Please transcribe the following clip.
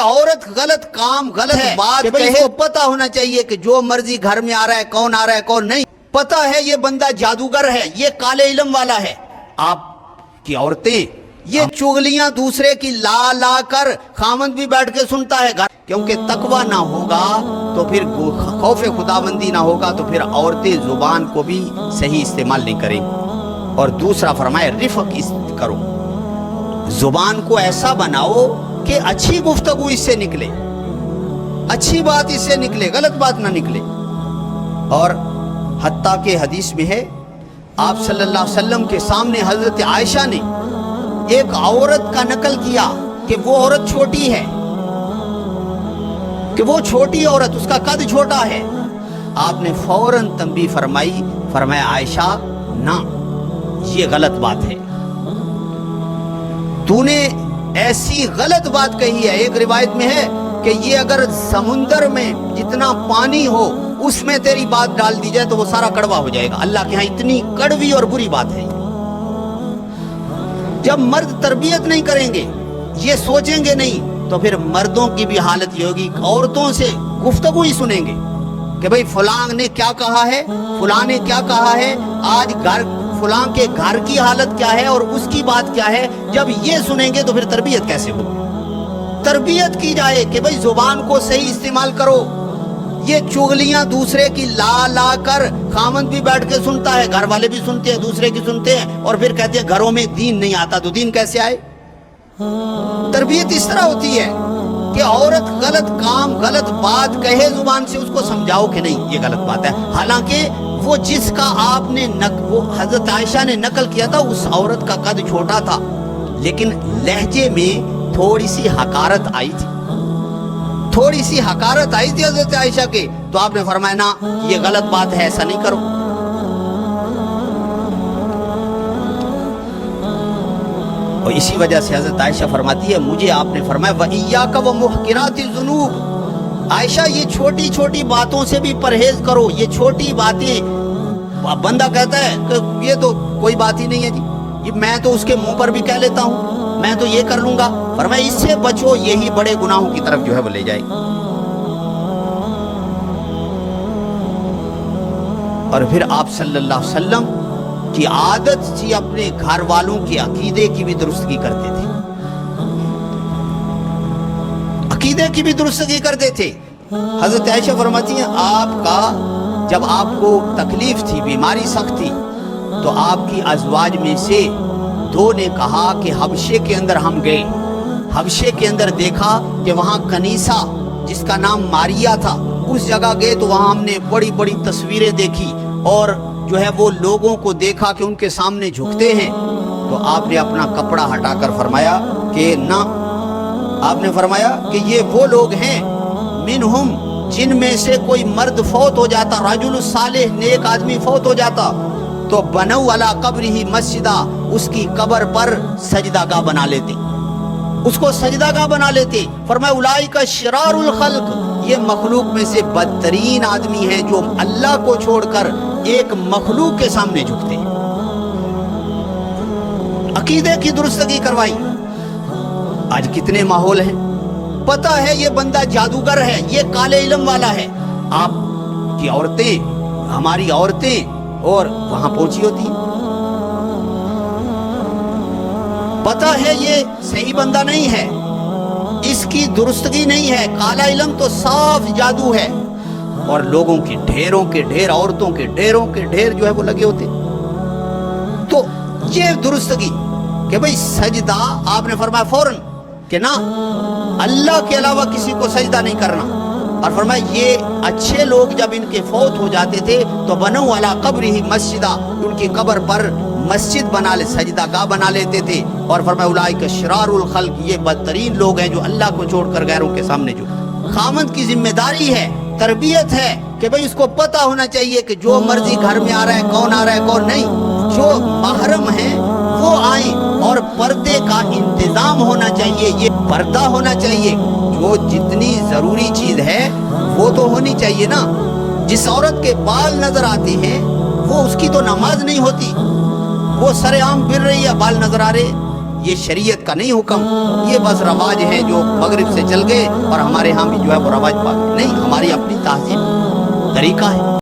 عورت غلط کام غلط بات کہے، پتہ ہونا چاہیے کہ جو مرضی گھر میں آ رہا ہے، کون آ رہا ہے کون نہیں، پتہ ہے یہ بندہ جادوگر ہے، یہ کالے علم والا ہے۔ آپ کی عورتیں یہ چغلیاں دوسرے کی لا لا کر، خامند بھی بیٹھ کے سنتا ہے گھر، کیونکہ تقوی نہ ہوگا تو پھر خوف خداوندی نہ ہوگا تو پھر عورتیں زبان کو بھی صحیح استعمال نہیں کریں۔ اور دوسرا فرمائے رفق کرو، زبان کو ایسا بناؤ کہ اچھی گفتگو اس سے نکلے، اچھی بات اس سے نکلے، غلط بات نہ نکلے۔ اور حتیٰ کہ حدیث میں ہے آپ صلی اللہ علیہ وسلم کے سامنے حضرت عائشہ نے ایک عورت کا نقل کیا کہ وہ عورت چھوٹی ہے، کہ وہ چھوٹی عورت، اس کا قد چھوٹا ہے۔ آپ نے فوراً تنبیہ فرمائی، فرمایا عائشہ نہ، یہ غلط بات ہے، تو نے ایسی غلط بات کہی ہے۔ ایک روایت میں ہے کہ یہ اگر سمندر میں جتنا پانی ہو اس میں تیری بات ڈال دی جائے تو وہ سارا کڑوا ہو جائے گا۔ اللہ کے ہاں اتنی کڑوی اور بری بات ہے۔ جب مرد تربیت نہیں کریں گے، یہ سوچیں گے نہیں، تو پھر مردوں کی بھی حالت یہ ہوگی، عورتوں سے گفتگو ہی سنیں گے کہ بھئی فلاں نے کیا کہا ہے، فلاں نے کیا کہا ہے، آج گھر فلاں کے گھر کی حالت کیا ہے اور اس کی بات کیا ہے۔ جب یہ سنیں گے تو پھر تربیت کیسے ہو؟ تربیت کی جائے کہ بھئی زبان کو صحیح استعمال کرو۔ یہ چغلیاں دوسرے کی لا لا کر، خامند بھی بیٹھ کے سنتا ہے، گھر والے بھی سنتے ہیں، دوسرے کی سنتے ہیں، اور پھر کہتے ہیں گھروں میں دین نہیں آتا، تو دین کیسے آئے؟ تربیت اس طرح ہوتی ہے کہ عورت غلط کام غلط بات کہے زبان سے، اس کو سمجھاؤ کہ نہیں یہ غلط بات ہے، حالانکہ وہ جس کا آپ نے وہ حضرت عائشہ نے نقل کیا تھا اس عورت کا قد چھوٹا تھا، لیکن لہجے میں تھوڑی سی حقارت آئی تھی، تھوڑی سی حقارت آئی تھی حضرت عائشہ کے، تو آپ نے فرمایا نا یہ غلط بات ہے، ایسا نہیں کرو۔ اور اسی وجہ سے حضرت عائشہ فرماتی ہے، مجھے آپ نے فرمایا وَإِيَّاكَ وَمُحْقِرَاتِ الذُّنُوبِ، عائشہ یہ چھوٹی چھوٹی باتوں سے بھی پرہیز کرو۔ یہ چھوٹی باتیں، بندہ کہتا ہے کہ یہ تو کوئی بات ہی نہیں ہے جی، میں تو اس کے منہ پر بھی کہہ لیتا ہوں، میں تو یہ کر لوں گا، فرمایا اس سے بچو، یہی بڑے گناہوں کی طرف جو ہے وہ لے جائے گا۔ اور پھر آپ صلی اللہ علیہ وسلم کی عادت تھی اپنے گھر والوں کے عقیدے کی بھی درستگی کرتے تھے، عقیدے کی بھی درستگی کرتے تھے۔ حضرت عائشہ فرماتی ہیں آپ کا جب آپ کو تکلیف تھی، بیماری سخت تھی، تو آپ کی ازواج میں سے دو نے کہا کہ حبشے کے اندر ہم گئے، حبشے کے اندر دیکھا کہ وہاں کنیسہ جس کا نام ماریا تھا، اس جگہ گئے تو وہاں ہم نے بڑی بڑی تصویریں دیکھی اور جو ہے وہ لوگوں کو دیکھا کہ ان کے سامنے جھکتے ہیں، تو آپ نے اپنا کپڑا ہٹا کر فرمایا کہ نہ، آپ نے فرمایا کہ یہ وہ لوگ ہیں منہم، جن میں سے کوئی مرد فوت ہو جاتا، رجل صالح نیک آدمی فوت ہو جاتا تو بنو علی قبرہ مسجدہ، اس کی قبر پر سجدہ گاہ بنا لیتے، اس کو سجدہ گاہ بنا لیتے۔ فرمایا اولئک شرار الخلق، یہ مخلوق میں سے بدترین آدمی ہیں جو اللہ کو چھوڑ کر ایک مخلوق کے سامنے جھکتے ہیں۔ عقیدے کی درستگی کروائی۔ آج کتنے ماحول ہیں، پتہ ہے یہ بندہ جادوگر ہے، یہ کالے علم والا ہے، آپ کی عورتیں، ہماری عورتیں اور وہاں پہنچی ہوتی ہیں، پتہ ہے یہ صحیح بندہ نہیں ہے، اس کی درستگی نہیں ہے، کالا علم تو صاف جادو ہے، اور لوگوں کے ڈھیروں کے ڈھیر، عورتوں کے ڈھیروں کے ڈھیر جو ہے وہ لگے ہوتے۔ تو یہ درستگی کہ بھئی سجدہ، آپ نے فرمایا فوراً کہ نہ، اللہ کے علاوہ کسی کو سجدہ نہیں کرنا، اور فرمایا یہ اچھے لوگ جب ان کے فوت ہو جاتے تھے تو بنو علی قبرہ مسجدہ، ان کی قبر پر مسجد بنا لے، سجدہ گاہ بنا لیتے تھے، اور فرمایا اولئک شرار الخلق، یہ بدترین لوگ ہیں جو اللہ کو چھوڑ کر غیروں کے سامنے جو۔ خامند کی ذمہ داری ہے، تربیت ہے کہ بھئی اس کو پتہ ہونا چاہیے کہ جو مرضی گھر میں آ رہا ہے، کون آ رہا ہے کون نہیں، جو محرم ہیں وہ آئیں، اور پردے کا انتظام ہونا چاہیے، یہ پردہ ہونا چاہیے، جو جتنی ضروری چیز ہے وہ تو ہونی چاہیے نا۔ جس عورت کے بال نظر آتے ہیں وہ اس کی تو نماز نہیں ہوتی، وہ سر عام پھر رہی ہے، بال نظر آ رہے، یہ شریعت کا نہیں حکم، یہ بس رواج ہیں جو مغرب سے چل گئے اور ہمارے ہاں بھی جو ہے وہ رواج پا گئے۔ نہیں، ہماری اپنی تہذیب طریقہ ہے۔